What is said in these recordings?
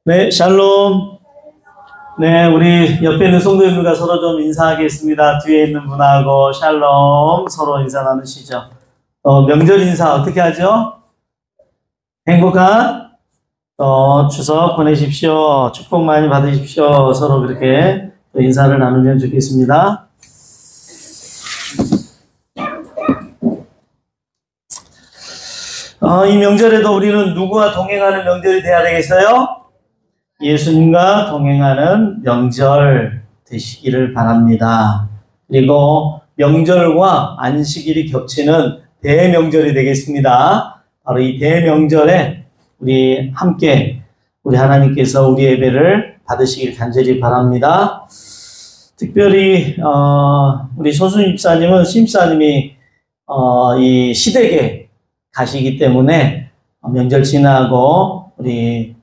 네, 샬롬. 네, 우리 옆에 있는 성도님들과 서로 좀 인사하겠습니다. 뒤에 있는 분하고 샬롬 서로 인사 나누시죠. 명절 인사 어떻게 하죠? 행복한 추석 보내십시오. 축복 많이 받으십시오. 서로 그렇게 인사를 나누면 좋겠습니다. 이 명절에도 우리는 누구와 동행하는 명절이 돼야 되겠어요? 예수님과 동행하는 명절 되시기를 바랍니다. 그리고 명절과 안식일이 겹치는 대명절이 되겠습니다. 바로 이 대명절에 우리 함께 우리 하나님께서 우리 예배를 받으시길 간절히 바랍니다. 특별히 우리 소순 집사님은 심사님이 이 시댁에 가시기 때문에 명절 지나고 우리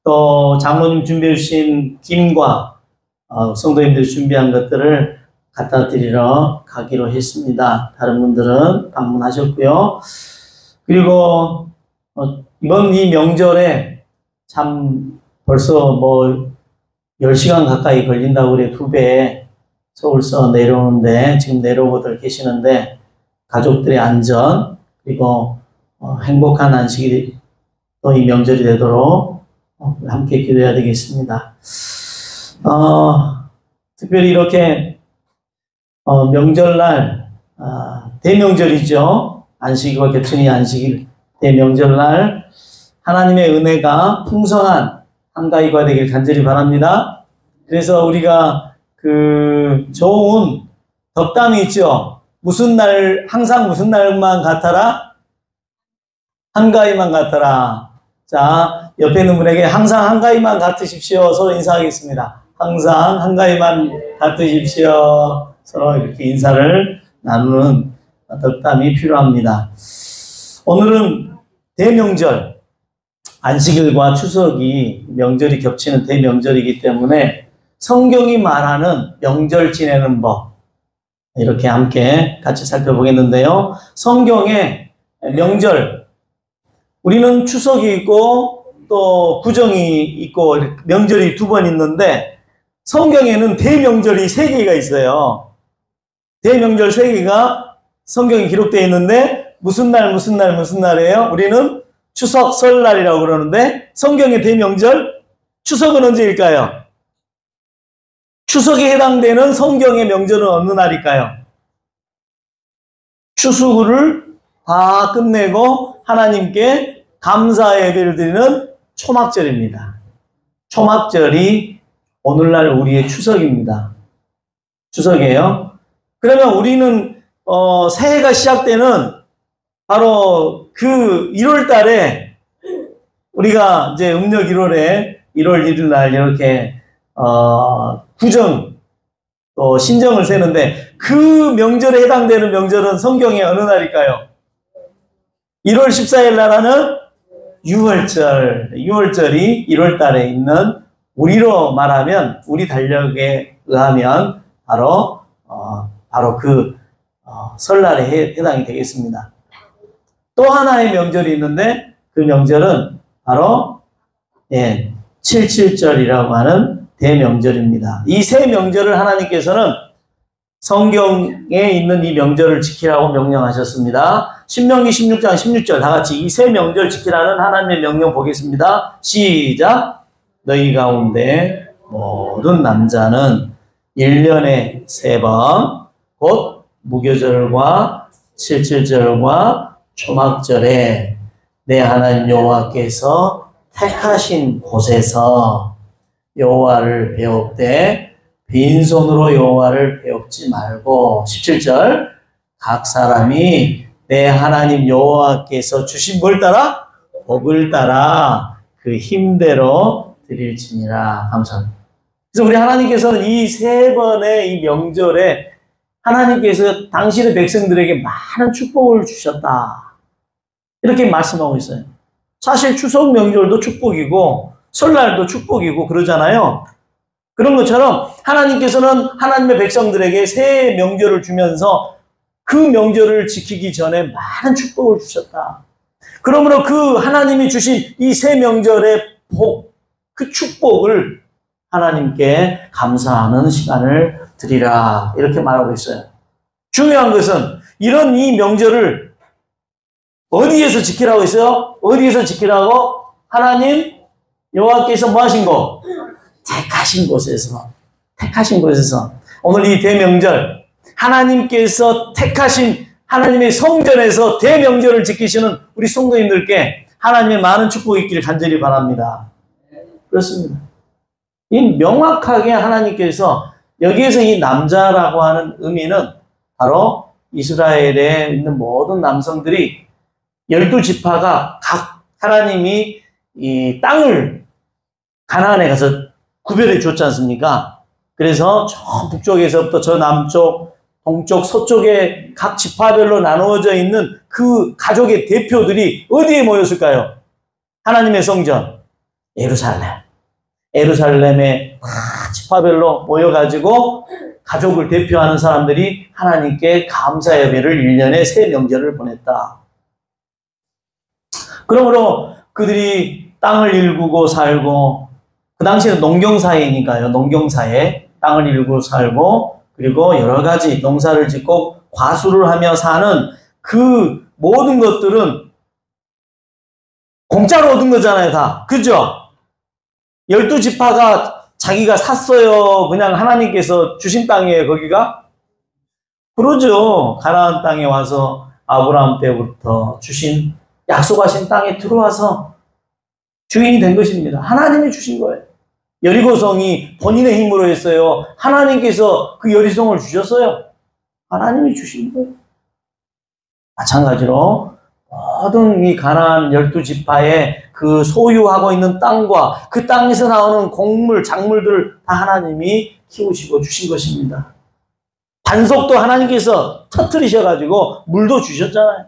또 장로님 준비해 주신 김과 성도님들이 준비한 것들을 갖다 드리러 가기로 했습니다. 다른 분들은 방문하셨고요. 그리고 이번 이 명절에 참 벌써 10시간 가까이 걸린다고 그래. 2배 서울서 내려오는데 지금 내려오고들 계시는데 가족들의 안전 그리고 행복한 안식이 또 이 명절이 되도록 함께 기도해야 되겠습니다. 특별히 이렇게 명절날 대명절이죠. 안식일과 겹치는 안식일 대명절날 하나님의 은혜가 풍성한 한가위가 되길 간절히 바랍니다. 그래서 우리가 그 좋은 덕담이 있죠. 무슨 날 항상 무슨 날만 같아라? 한가위만 같아라. 자, 옆에 있는 분에게 항상 한가위만 같으십시오. 서로 인사하겠습니다. 항상 한가위만 같으십시오. 서로 이렇게 인사를 나누는 덕담이 필요합니다. 오늘은 대명절, 안식일과 추석이 명절이 겹치는 대명절이기 때문에 성경이 말하는 명절 지내는 법 이렇게 함께 같이 살펴보겠는데요. 성경에 명절 우리는 추석이 있고 또 구정이 있고 명절이 2번 있는데 성경에는 대명절이 3개가 있어요. 대명절 3개가 성경에 기록되어 있는데 무슨 날 무슨 날 무슨 날이에요? 우리는 추석 설날이라고 그러는데 성경의 대명절 추석은 언제일까요? 추석에 해당되는 성경의 명절은 어느 날일까요? 추수를 다 끝내고 하나님께 감사 예배를 드리는 초막절입니다. 초막절이 오늘날 우리의 추석입니다. 추석이에요. 그러면 우리는 새해가 시작되는 바로 그 1월 달에 우리가 이제 음력 1월에 1월 1일 날 이렇게 구정 또 신정을 세는데 그 명절에 해당되는 명절은 성경의 어느 날일까요? 1월 14일 날 하는 6월절. 6월절이 1월 달에 있는 우리로 말하면 우리 달력에 의하면 바로 그 설날에 해당이 되겠습니다. 또 하나의 명절이 있는데 그 명절은 바로 77절이라고 하는 대명절입니다. 이 세 명절을 하나님께서는 성경에 있는 이 명절을 지키라고 명령하셨습니다. 신명기 16장 16절 다 같이 이 세 명절 지키라는 하나님의 명령 보겠습니다. 시작! 너희 가운데 모든 남자는 1년에 3번 곧 무교절과 77절과 초막절에 내 하나님 여호와께서 택하신 곳에서 여호와를 배웁되 빈손으로 여호와를 배웁지 말고 17절 각 사람이 내 하나님 여호와께서 주신 뭘 따라? 복을 따라 그 힘대로 드릴지니라. 감사합니다. 그래서 우리 하나님께서는 이 3번의 이 명절에 하나님께서 당신의 백성들에게 많은 축복을 주셨다. 이렇게 말씀하고 있어요. 사실 추석 명절도 축복이고 설날도 축복이고 그러잖아요. 그런 것처럼 하나님께서는 하나님의 백성들에게 새 명절을 주면서 그 명절을 지키기 전에 많은 축복을 주셨다. 그러므로 그 하나님이 주신 이 새 명절의 복, 그 축복을 하나님께 감사하는 시간을 드리라. 이렇게 말하고 있어요. 중요한 것은 이런 이 명절을 어디에서 지키라고 했어요? 어디에서 지키라고? 하나님 여호와께서 뭐 하신 거? 택하신 곳에서. 택하신 곳에서. 오늘 이 대명절, 하나님께서 택하신 하나님의 성전에서 대명절을 지키시는 우리 성도님들께 하나님의 많은 축복이 있기를 간절히 바랍니다. 그렇습니다. 이 명확하게 하나님께서 여기에서 이 남자라고 하는 의미는 바로 이스라엘에 있는 모든 남성들이 12지파가 각 하나님이 이 땅을 가나안에 가서 구별해 줬지 않습니까? 그래서 저 북쪽에서부터 저 남쪽, 동쪽, 서쪽에 각 지파별로 나누어져 있는 그 가족의 대표들이 어디에 모였을까요? 하나님의 성전, 예루살렘. 예루살렘에 지파별로 모여가지고 가족을 대표하는 사람들이 하나님께 감사 예배를 1년에 세 명절을 보냈다. 그러므로 그들이 땅을 일구고 살고, 그 당시에는 농경사회니까요. 농경사회, 땅을 일구고 살고, 그리고 여러 가지 농사를 짓고 과수를 하며 사는 그 모든 것들은 공짜로 얻은 거잖아요, 다. 그죠? 12지파가 자기가 샀어요. 그냥 하나님께서 주신 땅이에요, 거기가? 그러죠. 가나안 땅에 와서 아브라함 때부터 주신, 약속하신 땅에 들어와서 주인이 된 것입니다. 하나님이 주신 거예요. 여리고성이 본인의 힘으로 했어요. 하나님께서 그 여리고성을 주셨어요. 하나님이 주신 거예요. 마찬가지로 모든 이 가나안 12지파의 그 소유하고 있는 땅과 그 땅에서 나오는 곡물, 작물들을 다 하나님이 키우시고 주신 것입니다. 반석도 하나님께서 터뜨리셔가지고 물도 주셨잖아요.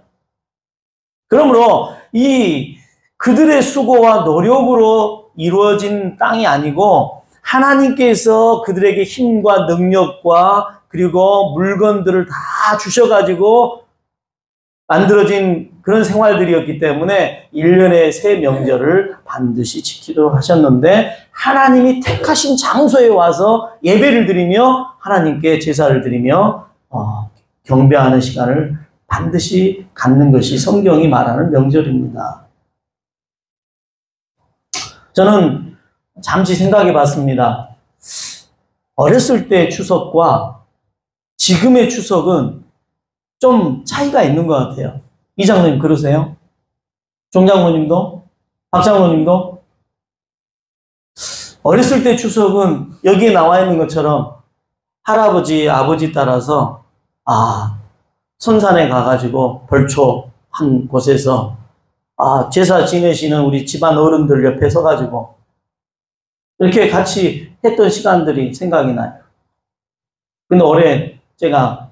그러므로 이 그들의 수고와 노력으로 이루어진 땅이 아니고 하나님께서 그들에게 힘과 능력과 그리고 물건들을 다 주셔가지고 만들어진 그런 생활들이었기 때문에 1년에 세 명절을 반드시 지키도록 하셨는데 하나님이 택하신 장소에 와서 예배를 드리며 하나님께 제사를 드리며 경배하는 시간을 반드시 갖는 것이 성경이 말하는 명절입니다. 저는 잠시 생각해 봤습니다. 어렸을 때 추석과 지금의 추석은 좀 차이가 있는 것 같아요. 이장로님 그러세요? 종장로님도? 박장로님도? 어렸을 때 추석은 여기에 나와 있는 것처럼 할아버지, 아버지 따라서 선산에 가가지고 벌초 한 곳에서 제사 지내시는 우리 집안 어른들 옆에 서가지고 이렇게 같이 했던 시간들이 생각이 나요. 근데 올해 제가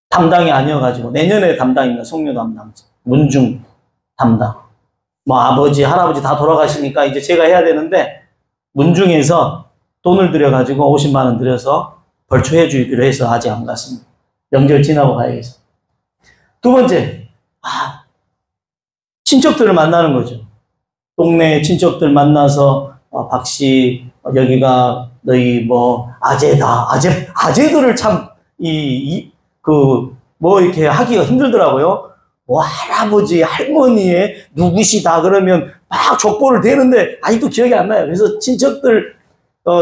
담당이 아니어가지고 내년에 담당입니다. 송려 담당, 문중 담당. 뭐 아버지, 할아버지 다 돌아가시니까 이제 제가 해야 되는데 문중에서 돈을 들여가지고 50만 원 들여서 벌초해 주기로 해서 아직 안 갔습니다. 명절 지나고 가야겠어. 두 번째, 친척들을 만나는 거죠. 동네 친척들 만나서 박씨 여기가 너희 뭐 아재다. 아재들을 참 이렇게 하기가 힘들더라고요. 뭐 할아버지, 할머니의 누구시다 그러면 막 족보를 대는데 아직도 기억이 안 나요. 그래서 친척들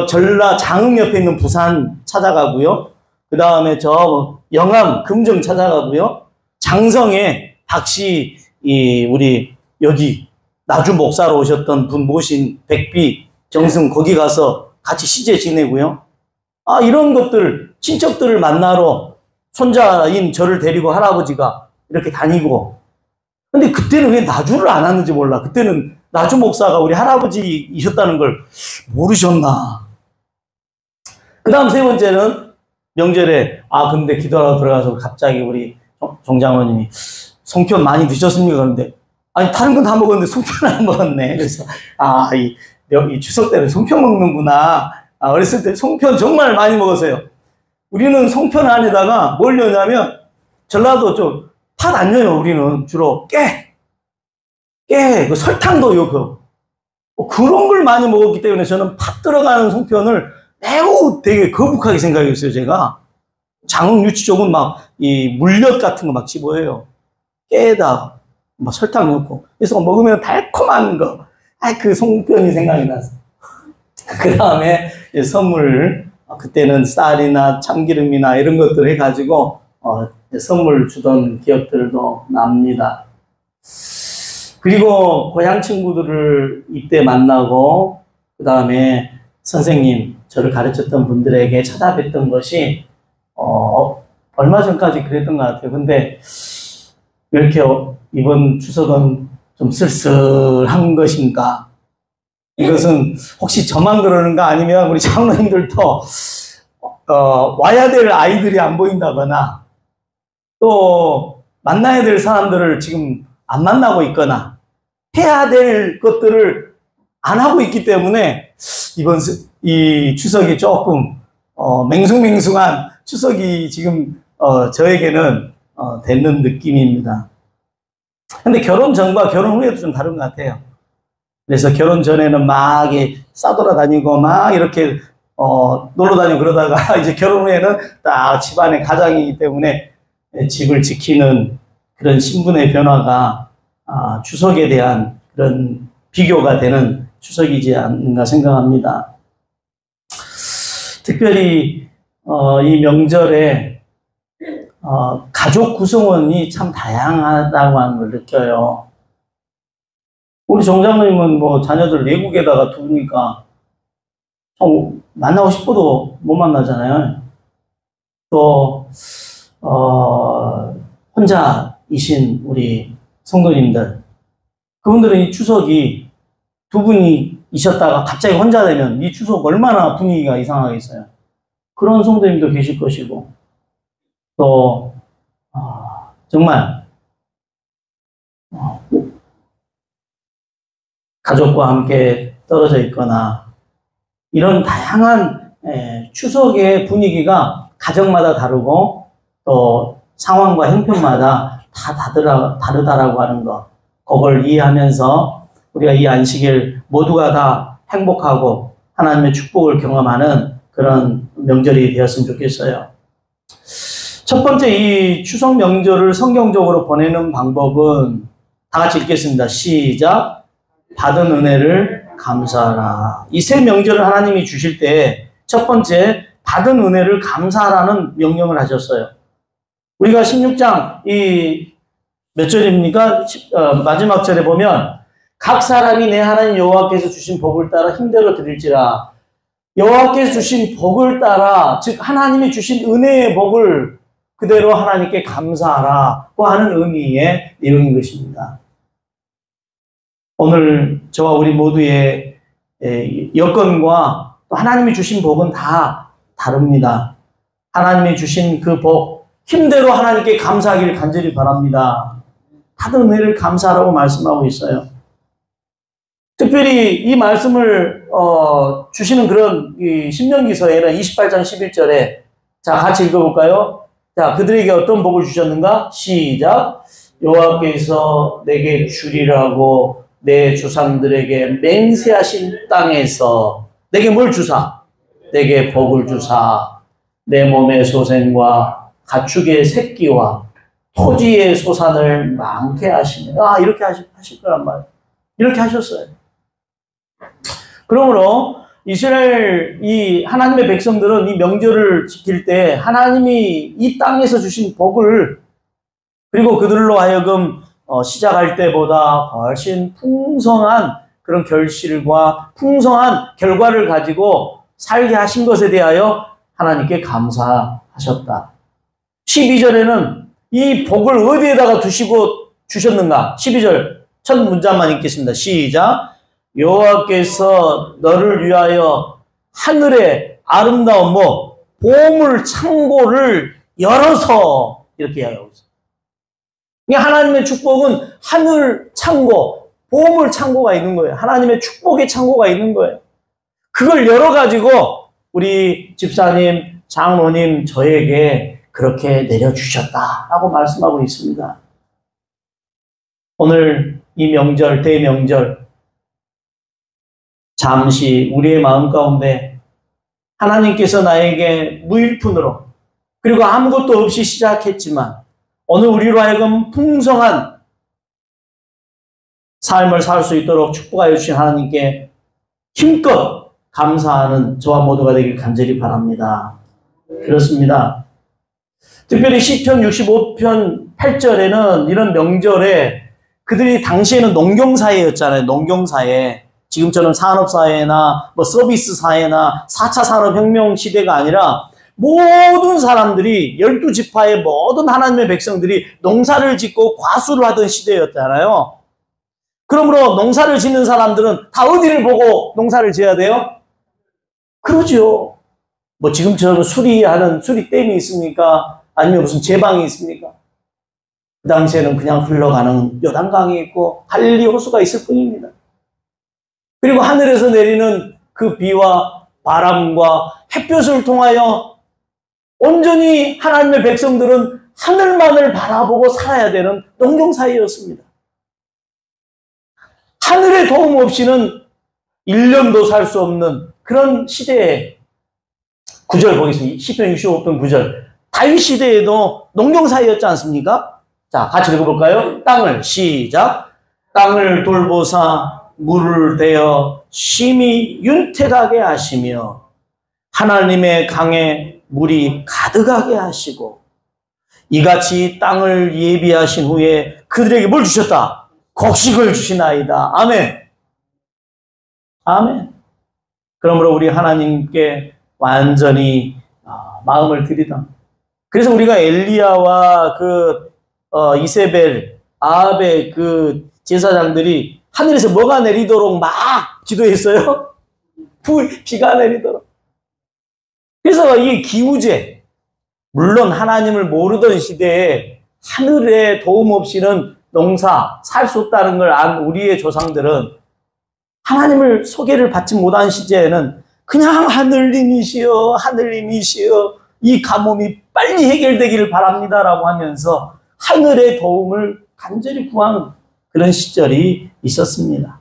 전라 장흥 옆에 있는 부산 찾아가고요. 그 다음에 저 영암 금정 찾아가고요. 장성에 박씨 우리 여기 나주 목사로 오셨던 분 모신 백비 정승 거기 가서 같이 시제 지내고요. 이런 것들 친척들을 만나러 손자인 저를 데리고 할아버지가 이렇게 다니고. 근데 그때는 왜 나주를 안 왔는지 몰라. 그때는 나주 목사가 우리 할아버지이셨다는 걸 모르셨나. 그 다음 세 번째는 명절에 근데 기도하러 들어가서 갑자기 우리 종장로님이 송편 많이 드셨습니까? 그런데 아니 다른 건 다 먹었는데 송편 안 먹었네. 그래서 이 추석 때는 송편 먹는구나. 어렸을 때 송편 정말 많이 먹었어요. 우리는 송편 안에다가 뭘 넣냐면 전라도 좀 팥 안 넣어요. 우리는 주로 깨, 그 설탕도 넣고 그런 걸 많이 먹었기 때문에 저는 팥 들어가는 송편을 매우 되게 거북하게 생각했어요, 제가. 장유치 쪽은 막, 이 물엿 같은 거 막 집어해요. 깨에다 막 설탕 넣고. 그래서 먹으면 달콤한 거. 그 송편이 생각이 나서. 그 다음에 선물, 그때는 쌀이나 참기름이나 이런 것들 해가지고, 선물 주던 기억들도 납니다. 그리고 고향 친구들을 이때 만나고, 그 다음에 선생님, 저를 가르쳤던 분들에게 찾아뵀던 것이, 얼마 전까지 그랬던 것 같아요. 근데, 왜 이렇게 이번 추석은 좀 쓸쓸한 것인가? 이것은 혹시 저만 그러는가 아니면 우리 장로님들도, 와야 될 아이들이 안 보인다거나, 또 만나야 될 사람들을 지금 안 만나고 있거나, 해야 될 것들을 안 하고 있기 때문에 이번 이 추석이 조금 맹숭맹숭한 추석이 지금 저에게는 되는 느낌입니다. 근데 결혼 전과 결혼 후에도 좀 다른 것 같아요. 그래서 결혼 전에는 막 싸돌아다니고 막 이렇게 놀러 다니고 그러다가 이제 결혼 후에는 딱 집안의 가장이기 때문에 집을 지키는 그런 신분의 변화가 추석에 대한 그런 비교가 되는 추석이지 않는가 생각합니다. 특별히 이 명절에 가족 구성원이 참 다양하다고 하는 걸 느껴요. 우리 정장님은 뭐 자녀들 외국에다가 두니까 만나고 싶어도 못 만나잖아요. 또 혼자이신 우리 성도님들, 그분들은 이 추석이 두 분이 있었다가 갑자기 혼자 되면 이 추석 얼마나 분위기가 이상하겠어요. 그런 성도님도 계실 것이고, 또 정말 가족과 함께 떨어져 있거나 이런 다양한 추석의 분위기가 가정마다 다르고 또 상황과 형편마다 다 다르다라고 하는 것, 그걸 이해하면서 우리가 이 안식일 모두가 다 행복하고 하나님의 축복을 경험하는 그런 명절이 되었으면 좋겠어요. 첫 번째, 이 추석 명절을 성경적으로 보내는 방법은 다 같이 읽겠습니다. 시작. 받은 은혜를 감사하라. 이 세 명절을 하나님이 주실 때 첫 번째, 받은 은혜를 감사하라는 명령을 하셨어요. 우리가 16장 몇 절입니까? 마지막 절에 보면 각 사람이 내 하나님 여호와께서 주신 복을 따라 힘대로 드릴지라. 여호와께서 주신 복을 따라, 즉 하나님이 주신 은혜의 복을 그대로 하나님께 감사하라고 하는 의미의 내용인 것입니다. 오늘 저와 우리 모두의 여건과 또 하나님이 주신 복은 다 다릅니다. 하나님이 주신 그 복, 힘대로 하나님께 감사하기를 간절히 바랍니다. 받은 은혜를 감사하라고 말씀하고 있어요. 특별히 이 말씀을 주시는 그런 이 신명기서에는 28장 11절에 자 같이 읽어볼까요? 자, 그들에게 어떤 복을 주셨는가? 시작. 여호와께서 내게 주리라고 내 조상들에게 맹세하신 땅에서 내게 뭘 주사? 내게 복을 주사 내 몸의 소생과 가축의 새끼와 토지의 소산을 많게 하시네. 이렇게 하실 거란 말이에요. 이렇게 하셨어요. 그러므로 이스라엘 이 하나님의 백성들은 이 명절을 지킬 때 하나님이 이 땅에서 주신 복을, 그리고 그들로 하여금 시작할 때보다 훨씬 풍성한 그런 결실과 풍성한 결과를 가지고 살게 하신 것에 대하여 하나님께 감사하셨다. 12절에는 이 복을 어디에다가 두시고 주셨는가? 12절 첫 문장만 읽겠습니다. 시작. 여호와께서 너를 위하여 하늘의 아름다운 보물 창고를 열어서, 이렇게 이야기하고 있어요. 하나님의 축복은 하늘 창고, 보물 창고가 있는 거예요. 하나님의 축복의 창고가 있는 거예요. 그걸 열어가지고 우리 집사님, 장로님, 저에게 그렇게 내려주셨다라고 말씀하고 있습니다. 오늘 이 명절, 대명절, 잠시 우리의 마음 가운데 하나님께서 나에게 무일푼으로 그리고 아무것도 없이 시작했지만 오늘 우리로 하여금 풍성한 삶을 살 수 있도록 축복하여 주신 하나님께 힘껏 감사하는 저와 모두가 되길 간절히 바랍니다. 그렇습니다. 특별히 시편 65편 8절에는 이런 명절에 그들이 당시에는 농경사회였잖아요. 농경사회. 지금처럼 산업사회나 서비스 사회나 4차 산업혁명 시대가 아니라 모든 사람들이 12지파의 모든 하나님의 백성들이 농사를 짓고 과수를 하던 시대였잖아요. 그러므로 농사를 짓는 사람들은 다 어디를 보고 농사를 지어야 돼요? 그러죠. 지금처럼 수리댐이 있습니까? 아니면 무슨 제방이 있습니까? 그 당시에는 그냥 흘러가는 요단강이 있고 갈릴리 호수가 있을 뿐입니다. 그리고 하늘에서 내리는 그 비와 바람과 햇볕을 통하여 온전히 하나님의 백성들은 하늘만을 바라보고 살아야 되는 농경사회였습니다. 하늘의 도움 없이는 1년도 살 수 없는 그런 시대에 9절 보겠습니다. 시편 65편 9절. 다윗 시대에도 농경사회였지 않습니까? 자, 같이 읽어볼까요? 땅을 시작. 땅을 돌보사 물을 대어 심히 윤택하게 하시며 하나님의 강에 물이 가득하게 하시고 이같이 땅을 예비하신 후에 그들에게 뭘 주셨다? 곡식을 주시나이다. 아멘. 아멘. 그러므로 우리 하나님께 완전히 마음을 드리던. 그래서 우리가 엘리야와 이세벨, 아합의 그 제사장들이 하늘에서 뭐가 내리도록 막 기도했어요? 비가 내리도록. 그래서 이 기우제, 물론 하나님을 모르던 시대에 하늘의 도움 없이는 농사 살 수 없다는 걸 안 우리의 조상들은 하나님을 소개를 받지 못한 시제에는 그냥 하늘님이시여 하늘님이시여 이 가뭄이 빨리 해결되기를 바랍니다라고 하면서 하늘의 도움을 간절히 구하는 그런 시절이 있었습니다.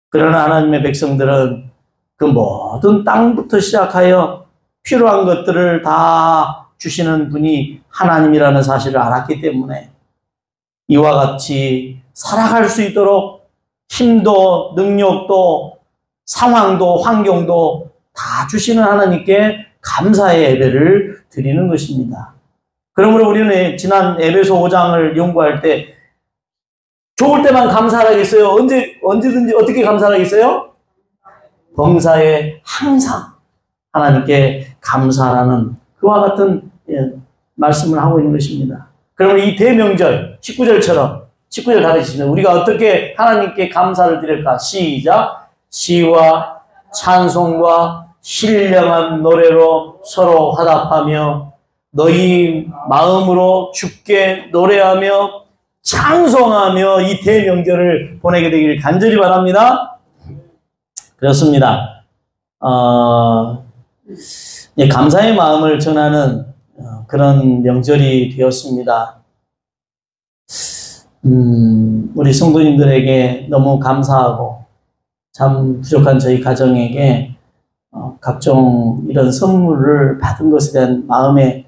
그러나 하나님의 백성들은 그 모든 땅부터 시작하여 필요한 것들을 다 주시는 분이 하나님이라는 사실을 알았기 때문에 이와 같이 살아갈 수 있도록 힘도 능력도 상황도 환경도 다 주시는 하나님께 감사의 예배를 드리는 것입니다. 그러므로 우리는 지난 에베소 5장을 연구할 때 좋을 때만 감사하겠어요? 언제든지 어떻게 감사하겠어요? 범사에 항상 하나님께 감사하는 그와 같은 말씀을 하고 있는 것입니다. 그러면 이 대명절 19절처럼 19절 다르시면 우리가 어떻게 하나님께 감사를 드릴까? 시작. 시와 찬송과 신령한 노래로 서로 화답하며 너희 마음으로 주께 노래하며 찬송하며 이 대명절을 보내게 되기를 간절히 바랍니다. 그렇습니다. 감사의 마음을 전하는 그런 명절이 되었습니다. 우리 성도님들에게 너무 감사하고 참 부족한 저희 가정에게 각종 이런 선물을 받은 것에 대한 마음에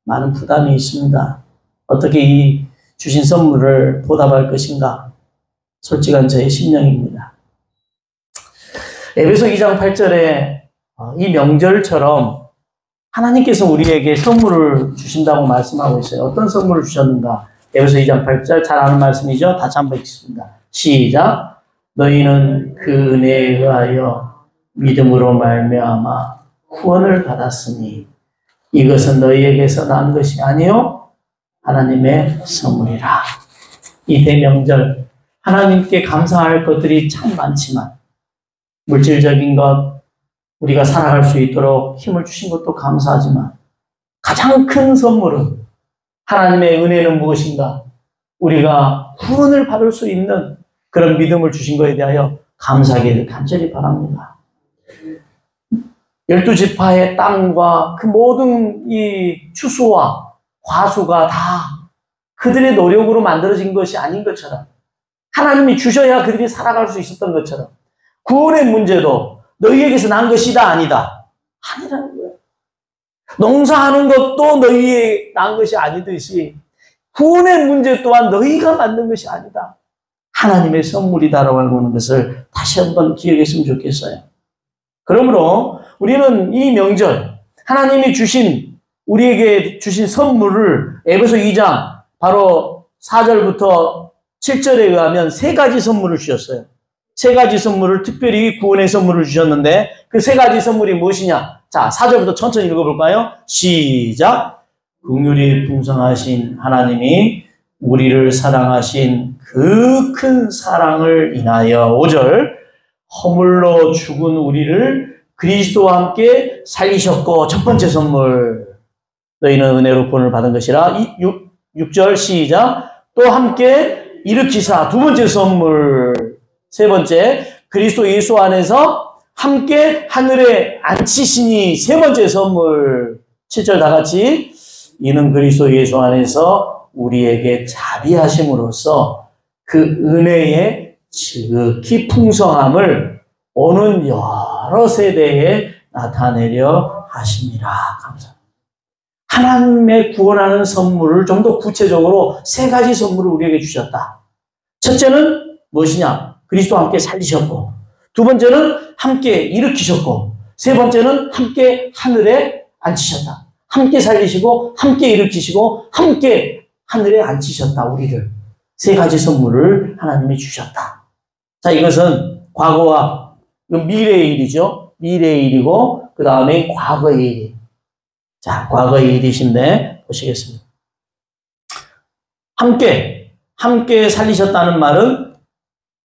많은 부담이 있습니다. 어떻게 이 주신 선물을 보답할 것인가? 솔직한 저의 심령입니다. 에베소 2장 8절에 이 명절처럼 하나님께서 우리에게 선물을 주신다고 말씀하고 있어요. 어떤 선물을 주셨는가? 에베소 2장 8절 잘 아는 말씀이죠? 다시 한번 읽겠습니다. 시작. 너희는 그 은혜에 의하여 믿음으로 말미암아 구원을 받았으니 이것은 너희에게서 난 것이 아니요 하나님의 선물이라. 이 대명절 하나님께 감사할 것들이 참 많지만 물질적인 것 우리가 살아갈 수 있도록 힘을 주신 것도 감사하지만 가장 큰 선물은 하나님의 은혜는 무엇인가? 우리가 구원을 받을 수 있는 그런 믿음을 주신 것에 대하여 감사하기를 간절히 바랍니다. 12지파의 땅과 그 모든 이 추수와 과수가 다 그들의 노력으로 만들어진 것이 아닌 것처럼 하나님이 주셔야 그들이 살아갈 수 있었던 것처럼 구원의 문제도 너희에게서 난 것이다, 아니다? 아니라는 거예요. 농사하는 것도 너희에 난 것이 아니듯이 구원의 문제 또한 너희가 만든 것이 아니다. 하나님의 선물이다라고 하는 것을 다시 한번 기억했으면 좋겠어요. 그러므로 우리는 이 명절, 하나님이 우리에게 주신 선물을 에베소 2장 바로 4절부터 7절에 의하면 세 가지 선물을 주셨어요. 세 가지 선물을, 특별히 구원의 선물을 주셨는데 그 세 가지 선물이 무엇이냐? 자, 4절부터 천천히 읽어볼까요? 시작! 긍휼이 풍성하신 하나님이 우리를 사랑하신 그 큰 사랑을 인하여 5절 허물로 죽은 우리를 그리스도와 함께 살리셨고, 첫 번째 선물 너희는 은혜로 구원을 받은 것이라. 6절 시작. 또 함께 일으키사, 두 번째 선물. 세 번째, 그리스도 예수 안에서 함께 하늘에 앉히시니, 세 번째 선물. 7절 다 같이. 이는 그리스도 예수 안에서 우리에게 자비하심으로써 그 은혜의 지극히 풍성함을 오는 여러 세대에 나타내려 하심이라. 감사합니다. 하나님의 구원하는 선물을 좀 더 구체적으로 세 가지 선물을 우리에게 주셨다. 첫째는 무엇이냐? 그리스도와 함께 살리셨고, 두 번째는 함께 일으키셨고, 세 번째는 함께 하늘에 앉히셨다. 함께 살리시고, 함께 일으키시고, 함께 하늘에 앉히셨다. 우리를. 세 가지 선물을 하나님이 주셨다. 자, 이것은 과거와 미래의 일이죠. 미래의 일이고, 그 다음에 과거의 일이. 자, 과거의 일이신데 보시겠습니다. 함께 살리셨다는 말은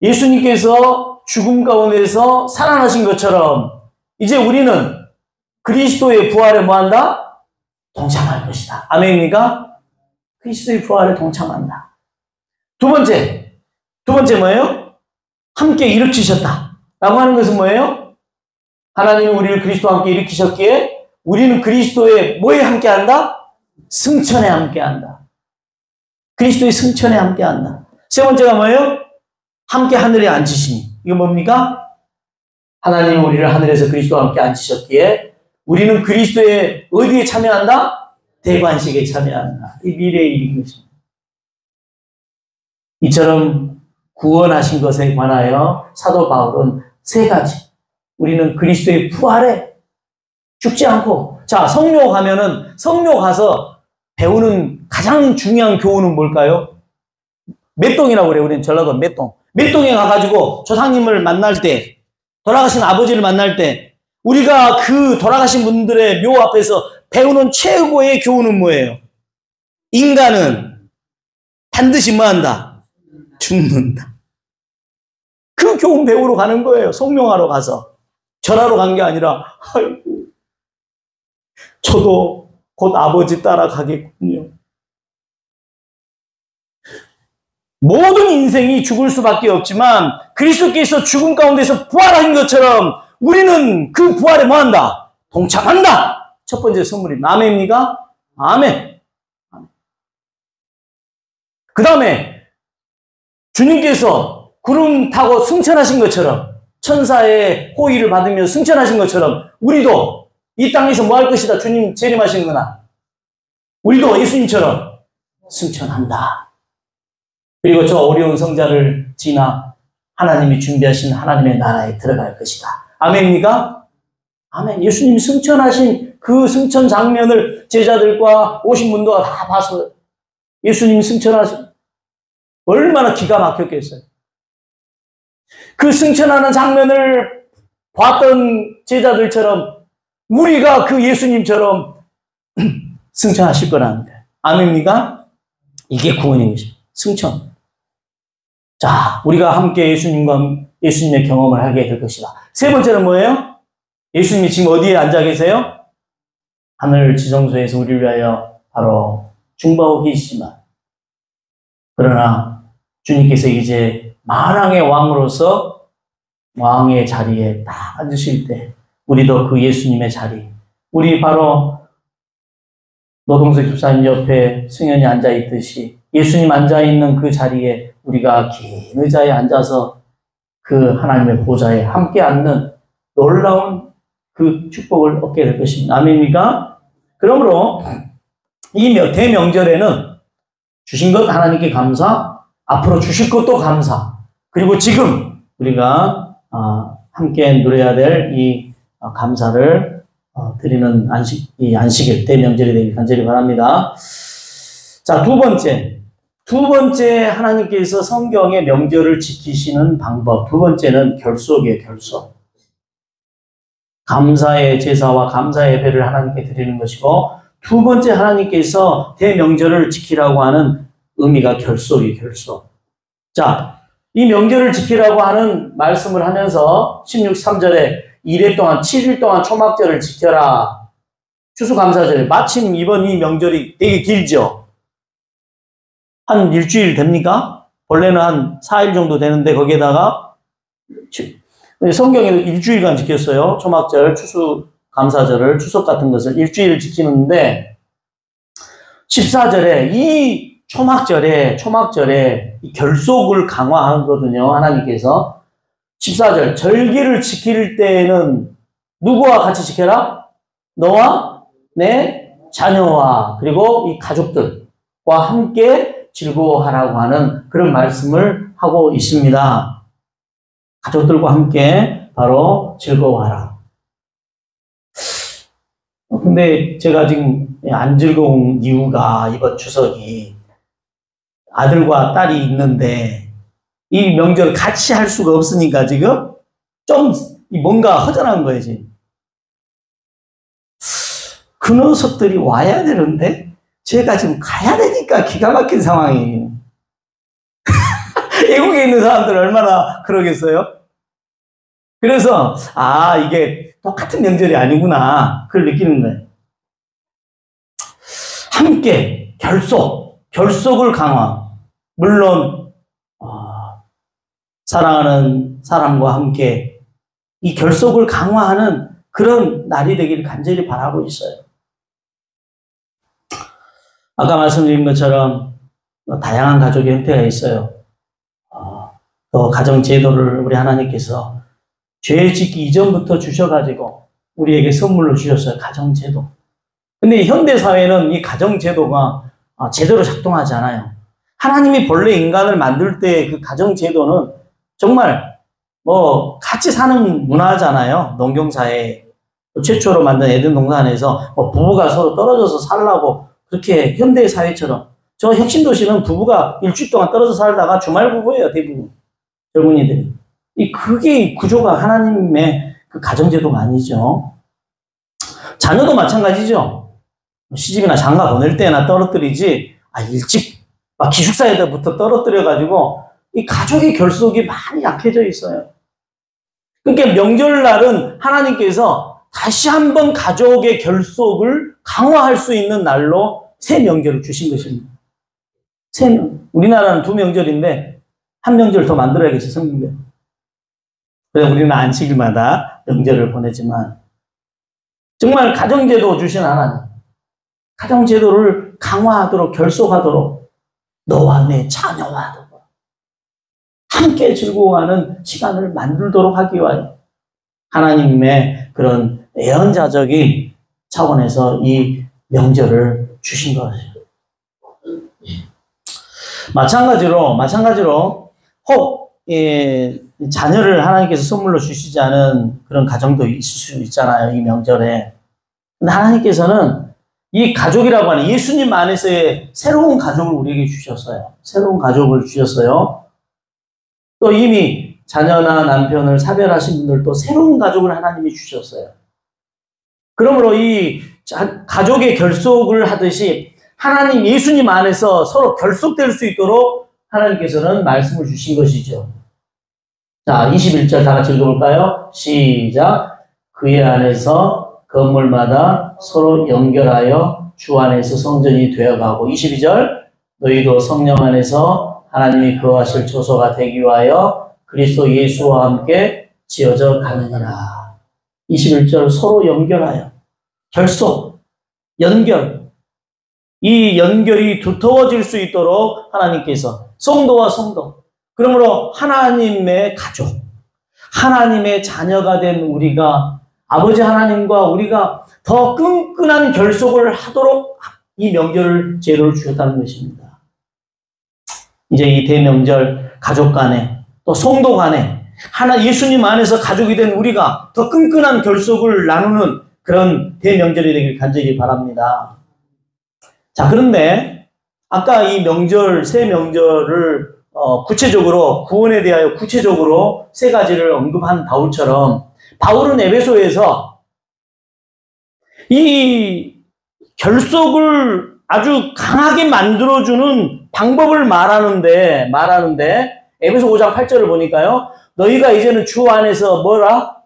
예수님께서 죽음 가운데서 살아나신 것처럼 이제 우리는 그리스도의 부활에 뭐한다? 동참할 것이다. 아멘입니까? 그리스도의 부활에 동참한다. 두 번째 뭐예요? 함께 일으키셨다. 라고 하는 것은 뭐예요? 하나님이 우리를 그리스도와 함께 일으키셨기에 우리는 그리스도의 뭐에 함께한다? 승천에 함께한다. 그리스도의 승천에 함께한다. 세 번째가 뭐예요? 함께 하늘에 앉으시니. 이거 뭡니까? 하나님이 우리를 하늘에서 그리스도와 함께 앉히셨기에 우리는 그리스도의 어디에 참여한다? 대관식에 참여한다. 이 미래의 일인 것입니다. 이처럼 구원하신 것에 관하여 사도 바울은 세 가지. 우리는 그리스도의 부활에 죽지 않고. 자, 성묘 가면은, 성묘 가서 배우는 가장 중요한 교훈은 뭘까요? 맷동이라고 그래요. 우리는 전라도 맷동. 맷동에 가가지고 조상님을 만날 때, 돌아가신 아버지를 만날 때, 우리가 그 돌아가신 분들의 묘 앞에서 배우는 최고의 교훈은 뭐예요? 인간은 반드시 뭐 한다? 죽는다. 그 교훈 배우러 가는 거예요. 성명하러 가서. 절하러 간 게 아니라, 아이고, 저도 곧 아버지 따라가겠군요. 모든 인생이 죽을 수밖에 없지만 그리스도께서 죽음 가운데서 부활하신 것처럼 우리는 그 부활에 뭐한다? 동참한다. 첫 번째 선물입니다. 아멘입니까? 아멘. 그 다음에 주님께서 구름 타고 승천하신 것처럼, 천사의 호의를 받으며 승천하신 것처럼 우리도 이 땅에서 뭐 할 것이다? 주님 재림하신 거나 우리도 예수님처럼 승천한다. 그리고 저 어려운 성자를 지나 하나님이 준비하신 하나님의 나라에 들어갈 것이다. 아멘입니까? 아멘. 예수님이 승천하신 그 승천 장면을 제자들과 오신 분도가 다 봐서 예수님이 승천하신, 얼마나 기가 막혔겠어요. 그 승천하는 장면을 봤던 제자들처럼 우리가 그 예수님처럼 승천하실 거라는 거예요. 아멘입니까? 이게 구원인 것입니다. 승천. 자, 우리가 함께 예수님의 경험을 하게 될 것이다. 세 번째는 뭐예요? 예수님이 지금 어디에 앉아 계세요? 하늘 지성소에서 우리를 위하여 바로 중보하고 계시지만, 그러나 주님께서 이제 만왕의 왕으로서 왕의 자리에 딱 앉으실 때 우리도 그 예수님의 자리, 우리 바로 노동석 집사님 옆에 승현이 앉아있듯이 예수님 앉아있는 그 자리에 우리가 긴 의자에 앉아서 그 하나님의 보좌에 함께 앉는 놀라운 그 축복을 얻게 될 것입니다. 아멘입니까? 그러므로 이 대명절에는 주신 것 하나님께 감사, 앞으로 주실 것도 감사, 그리고 지금 우리가 함께 누려야 될 이 감사를 드리는 이 안식일 대명절이 되길 간절히 바랍니다. 자, 두 번째 하나님께서 성경의 명절을 지키시는 방법. 두 번째는 결속이에요, 결속. 감사의 제사와 감사의 예배를 하나님께 드리는 것이고, 두 번째 하나님께서 대명절을 지키라고 하는 의미가 결속이에요, 결속. 자, 이 명절을 지키라고 하는 말씀을 하면서 16, 3절에 이래 동안 7일 동안 초막절을 지켜라. 추수감사절. 마침 이번 이 명절이 되게 길죠. 한 일주일 됩니까? 원래는 한 4일 정도 되는데 거기에다가 성경에도 일주일간 지켰어요. 초막절, 추수감사절을, 추석 같은 것을 일주일 지키는데 14절에 이 초막절에 이 결속을 강화하거든요. 하나님께서. 14절, 절기를 지킬 때에는 누구와 같이 지켜라? 너와 내 자녀와 그리고 이 가족들과 함께 즐거워하라고 하는 그런 말씀을 하고 있습니다. 가족들과 함께 바로 즐거워하라. 근데 제가 지금 안 즐거운 이유가 이번 추석이 아들과 딸이 있는데 이 명절을 같이 할 수가 없으니까 지금 좀 뭔가 허전한 거예요, 지금. 그 녀석들이 와야 되는데 제가 지금 가야 되니까 기가 막힌 상황이에요. 외국에 있는 사람들 얼마나 그러겠어요? 그래서 이게 똑같은 명절이 아니구나 그걸 느끼는 거예요. 함께 결속을 강화. 물론 사랑하는 사람과 함께 이 결속을 강화하는 그런 날이 되기를 간절히 바라고 있어요. 아까 말씀드린 것처럼 다양한 가족의 형태가 있어요. 또 가정제도를 우리 하나님께서 죄 짓기 이전부터 주셔가지고 우리에게 선물로 주셨어요. 가정제도. 근데 현대사회는 이 가정제도가 제대로 작동하지 않아요. 하나님이 본래 인간을 만들 때 그 가정제도는 정말 같이 사는 문화잖아요. 농경사회. 최초로 만든 에덴 동산에서 부부가 서로 떨어져서 살라고 그렇게 현대사회처럼. 저 혁신도시는 부부가 일주일 동안 떨어져 살다가 주말 부부예요, 대부분. 젊은이들이. 그게 구조가 하나님의 그 가정제도가 아니죠. 자녀도 마찬가지죠. 시집이나 장가 보낼 때나 떨어뜨리지, 일찍 막 기숙사에다부터 떨어뜨려가지고 이 가족의 결속이 많이 약해져 있어요. 그러니까 명절날은 하나님께서 다시 한번 가족의 결속을 강화할 수 있는 날로 새 명절을 주신 것입니다. 우리나라는 2명절인데 한 명절 더 만들어야겠어요, 성경대로. 그래서 우리는 안식일마다 명절을 보내지만 정말 가정제도 주신 하나님, 가정제도를 강화하도록 결속하도록 너와 내 자녀와 함께 즐거워하는 시간을 만들도록 하기 위하여 하나님의 그런 예언자적인 차원에서 이 명절을 주신 것이에요. 마찬가지로 혹 자녀를 하나님께서 선물로 주시지 않은 그런 가정도 있을 수 있잖아요, 이 명절에. 근데 하나님께서는 이 가족이라고 하는 예수님 안에서의 새로운 가족을 우리에게 주셨어요. 새로운 가족을 주셨어요. 또 이미 자녀나 남편을 사별하신 분들도 새로운 가족을 하나님이 주셨어요. 그러므로 이 가족의 결속을 하듯이 하나님 예수님 안에서 서로 결속될 수 있도록 하나님께서는 말씀을 주신 것이죠. 자, 21절 다 같이 읽어볼까요? 시작. 그의 안에서 건물마다 서로 연결하여 주 안에서 성전이 되어가고 22절 너희도 성령 안에서 하나님이 거하실 처소가 되기 위하여 그리스도 예수와 함께 지어져 가느니라. 21절 서로 연결하여 결속, 연결. 이 연결이 두터워질 수 있도록 하나님께서 성도와 성도, 그러므로 하나님의 가족, 하나님의 자녀가 된 우리가 아버지 하나님과 우리가 더 끈끈한 결속을 하도록 이 명절을 제도를 주셨다는 것입니다. 이제 이 대명절 가족 간에 또 성도 간에 예수님 안에서 가족이 된 우리가 더 끈끈한 결속을 나누는 그런 대명절이 되길 간절히 바랍니다. 자, 그런데 아까 이 명절, 새 명절을 구체적으로 구원에 대하여 구체적으로 세 가지를 언급한 바울처럼 바울은 에베소에서 이 결속을 아주 강하게 만들어주는 방법을 말하는데 에베소 5장 8절을 보니까요. 너희가 이제는 주 안에서 뭐라?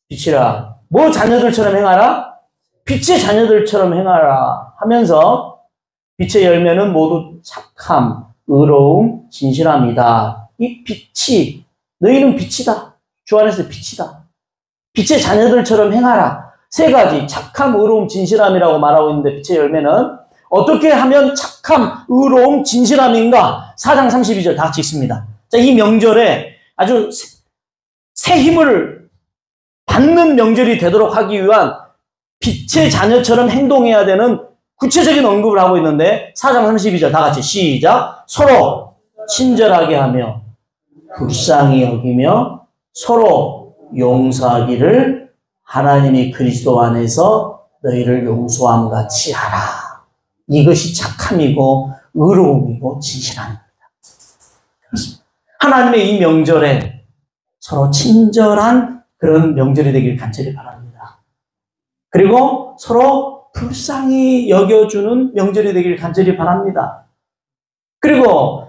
빛이라. 뭐 자녀들처럼 행하라? 빛의 자녀들처럼 행하라 하면서 빛의 열매는 모두 착함, 의로움, 진실함이다. 이 빛이 너희는 빛이다. 주 안에서 빛이다. 빛의 자녀들처럼 행하라. 세 가지 착함, 의로움, 진실함이라고 말하고 있는데 빛의 열매는 어떻게 하면 착함, 의로움, 진실함인가? 4장 32절 다 같이 읽습니다. 자, 이 명절에 아주 새 힘을 받는 명절이 되도록 하기 위한 빛의 자녀처럼 행동해야 되는 구체적인 언급을 하고 있는데 4장 32절 다 같이 시작. 서로 친절하게 하며 불쌍히 여기며 서로 용서하기를 하나님이 그리스도 안에서 너희를 용서함 같이 하라. 이것이 착함이고 의로움이고 진실함입니다. 하나님의 이 명절에 서로 친절한 그런 명절이 되길 간절히 바랍니다. 그리고 서로 불쌍히 여겨주는 명절이 되길 간절히 바랍니다. 그리고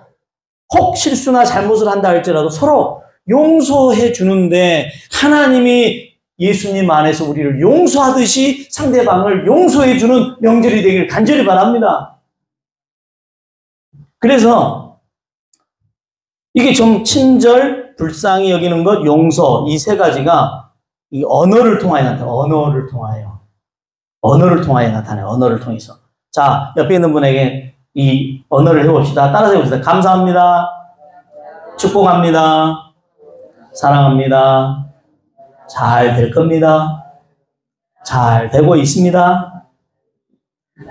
혹 실수나 잘못을 한다 할지라도 서로 용서해 주는데 하나님이 예수님 안에서 우리를 용서하듯이 상대방을 용서해 주는 명절이 되길 간절히 바랍니다. 그래서 이게 좀 친절, 불쌍히 여기는 것, 용서 이 세 가지가 이 언어를 통하여 나타나요. 언어를 통하여 나타나요. 언어를 통해서. 자, 옆에 있는 분에게 이 언어를 해봅시다. 따라서 해봅시다. 감사합니다. 축복합니다. 사랑합니다. 잘 될 겁니다. 잘 되고 있습니다.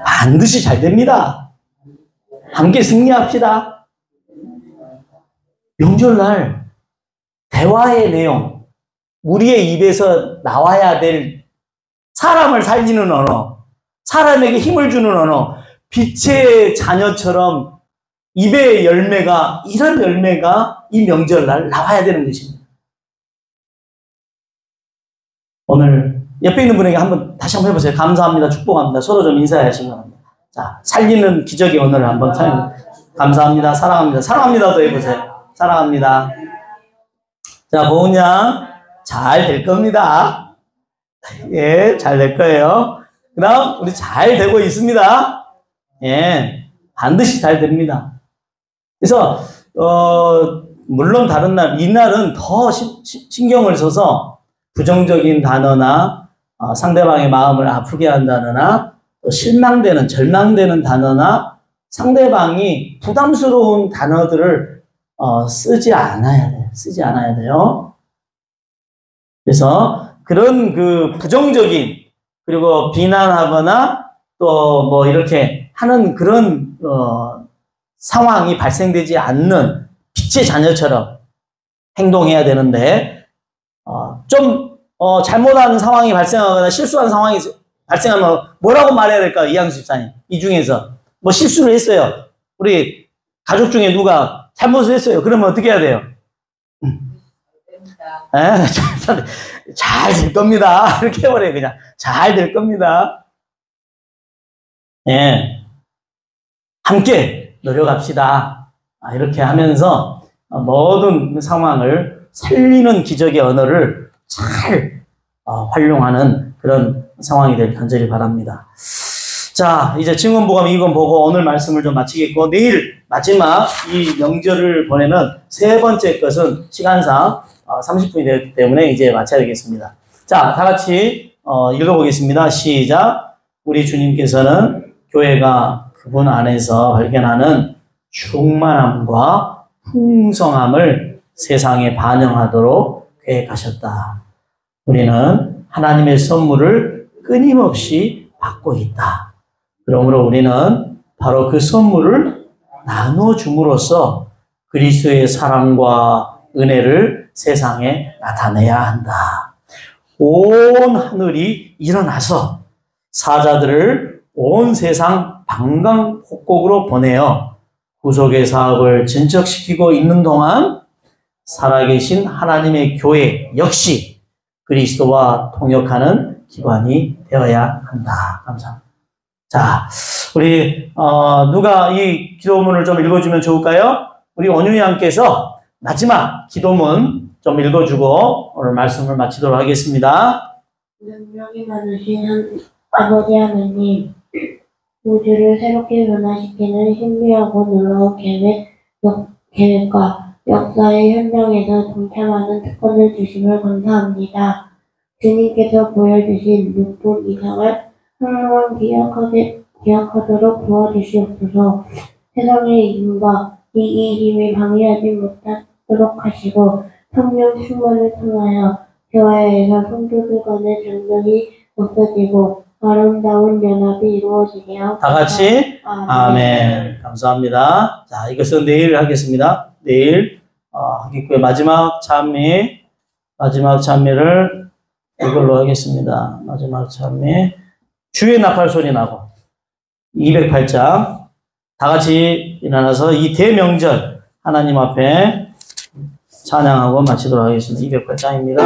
반드시 잘 됩니다. 함께 승리합시다. 명절날 대화의 내용, 우리의 입에서 나와야 될 사람을 살리는 언어, 사람에게 힘을 주는 언어, 빛의 자녀처럼 입의 열매가, 이런 열매가 이 명절날 나와야 되는 것입니다. 오늘 옆에 있는 분에게 다시 한번 해보세요. 감사합니다. 축복합니다. 서로 좀 인사하시기 바랍니다. 자, 살리는 기적의 언어를 한번 사용해. 감사합니다. 사랑합니다. 사랑합니다도 해보세요. 사랑합니다. 자, 보은 양, 잘 될 겁니다. 예, 잘 될 거예요. 그 다음, 우리 잘 되고 있습니다. 예, 반드시 잘 됩니다. 그래서, 물론 다른 날, 이날은 더 신경을 써서 부정적인 단어나, 상대방의 마음을 아프게 한 단어나, 또 실망되는, 절망되는 단어나, 상대방이 부담스러운 단어들을 쓰지 않아야 돼요. 그래서 그런 그 부정적인 그리고 비난하거나 또 뭐 이렇게 하는 그런 상황이 발생되지 않는 빛의 자녀처럼 행동해야 되는데 좀 잘못하는 상황이 발생하거나 실수한 상황이 발생하면 뭐라고 말해야 될까요? 이양수 집사님. 이 중에서 뭐 실수를 했어요. 우리 가족 중에 누가 잘못을 했어요. 그러면 어떻게 해야 돼요? 잘 될 겁니다. 이렇게 해버려요. 그냥 잘 될 겁니다. 예, 함께 노력합시다. 이렇게 하면서 모든 상황을 살리는 기적의 언어를 잘 활용하는 그런 상황이 될 간절히 바랍니다. 자, 이제 증언보감 이건 보고 오늘 말씀을 좀 마치겠고, 내일 마지막 이 명절을 보내는 세 번째 것은 시간상 30분이 되었기 때문에 이제 마쳐야 되겠습니다. 자, 다 같이 읽어보겠습니다. 시작. 우리 주님께서는 교회가 그분 안에서 발견하는 충만함과 풍성함을 세상에 반영하도록 계획하셨다. 우리는 하나님의 선물을 끊임없이 받고 있다. 그러므로 우리는 바로 그 선물을 나눠줌으로써 그리스도의 사랑과 은혜를 세상에 나타내야 한다. 온 하늘이 일어나서 사자들을 온 세상 방방곡곡으로 보내어 구속의 사업을 진척시키고 있는 동안 살아계신 하나님의 교회 역시 그리스도와 통역하는 기관이 되어야 한다. 감사합니다. 자, 우리 누가 이 기도문을 좀 읽어주면 좋을까요? 우리 원윤이 양께서 마지막 기도문 좀 읽어주고 오늘 말씀을 마치도록 하겠습니다. 능력이 많으신 아버지 하나님, 우주를 새롭게 변화시키는 신비하고 놀라운 계획과 역사의 현장에서 동참하는 특권을 주심을 감사합니다. 주님께서 보여주신 눈빛 이상을 항상 기억하도록 도와주시옵소서. 세상의 이익과 이 힘이 방해하지 못하도록 하시고 성령 충만을 통하여 교회에서 성도들 간의 장벽이 없어지고 아름다운 연합이 이루어지게 하옵소서. 다 같이 아멘. 감사합니다. 자, 이것은 내일 하겠습니다. 내일 하겠고요. 마지막 찬미를 이걸로 하겠습니다. 마지막 찬미 주의 나팔 소리 나고 208장 다 같이 일어나서 이 대명절 하나님 앞에 찬양하고 마치도록 하겠습니다. 208장입니다.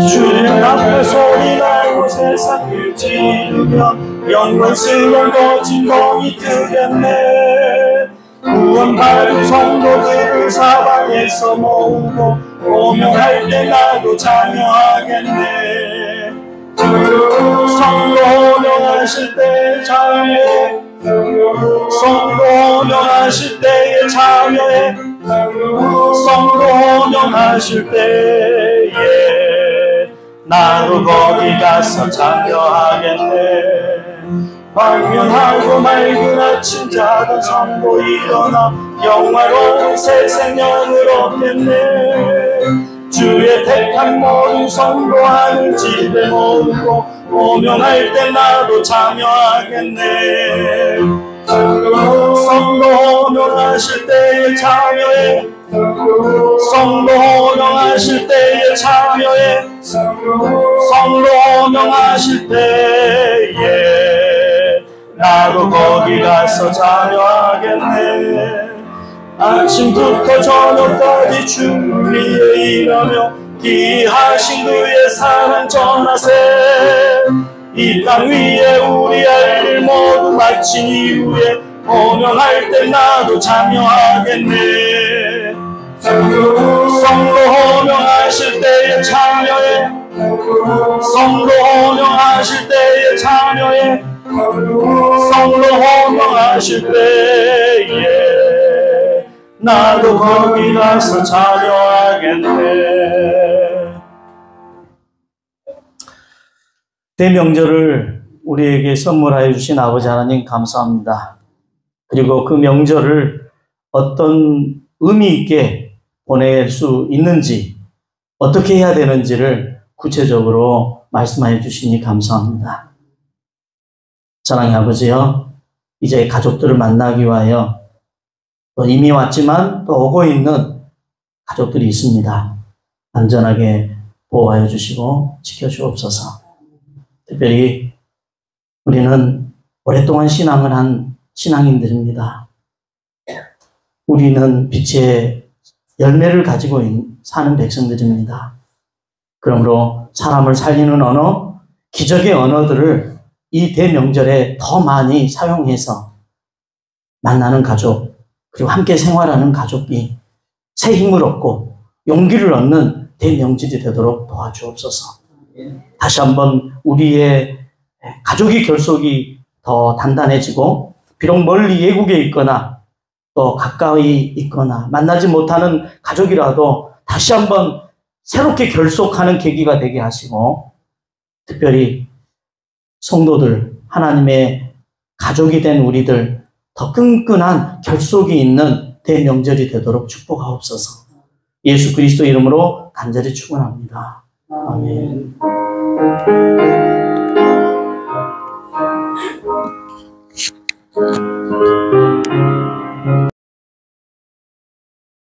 주의 나팔 소리 나고 세상을 지르며 영광스러운 거친 공이 뜨겠네. 구원받은 성도들을 사방에서 모으고 오명할 때 나도 참여하겠네. 성도 오명하실 때에 참여해. 성도 오명하실 때에 참여해. 성도 오명하실 때에 나도 거기 가서 참여하겠네. 황명하고 맑은 아침 자던 성도 일어나 영화로운 새 생명을 얻겠네. 주의 택한 모든 성도 하늘 집에 모으고 오명할 때 나도 참여하겠네. 성도 오명하실 때에 참여해. 성도 오명하실 때에 참여해. 성도 오명하실 때에 나도 거기 가서 참여하겠네. 아침부터 저녁까지 주 위에 일하며 귀하신 그의 사랑 전하세. 이 땅 위에 우리 할 일 모두 마친 이후에 오명할 때 나도 참여하겠네. 성도 오명하실 때에 참여해. 성도 오명하실 때에 참여해. 성도 오명하실 때에 나도 거기 가서 참여하겠네. 대명절을 우리에게 선물하여 주신 아버지 하나님 감사합니다. 그리고 그 명절을 어떤 의미 있게 보낼 수 있는지, 어떻게 해야 되는지를 구체적으로 말씀하여 주시니 감사합니다. 사랑의 아버지요, 이제 가족들을 만나기 위하여 또 이미 왔지만 또 오고 있는 가족들이 있습니다. 안전하게 보호하여 주시고 지켜주옵소서. 특별히 우리는 오랫동안 신앙을 한 신앙인들입니다. 우리는 빛의 열매를 가지고 사는 백성들입니다. 그러므로 사람을 살리는 언어, 기적의 언어들을 이 대명절에 더 많이 사용해서 만나는 가족, 그리고 함께 생활하는 가족이 새 힘을 얻고 용기를 얻는 대명절이 되도록 도와주옵소서. 다시 한번 우리의 가족의 결속이 더 단단해지고, 비록 멀리 외국에 있거나 또 가까이 있거나 만나지 못하는 가족이라도 다시 한번 새롭게 결속하는 계기가 되게 하시고, 특별히 성도들, 하나님의 가족이 된 우리들 더 끈끈한 결속이 있는 대명절이 되도록 축복하옵소서. 예수 그리스도 이름으로 간절히 축원합니다. 아멘.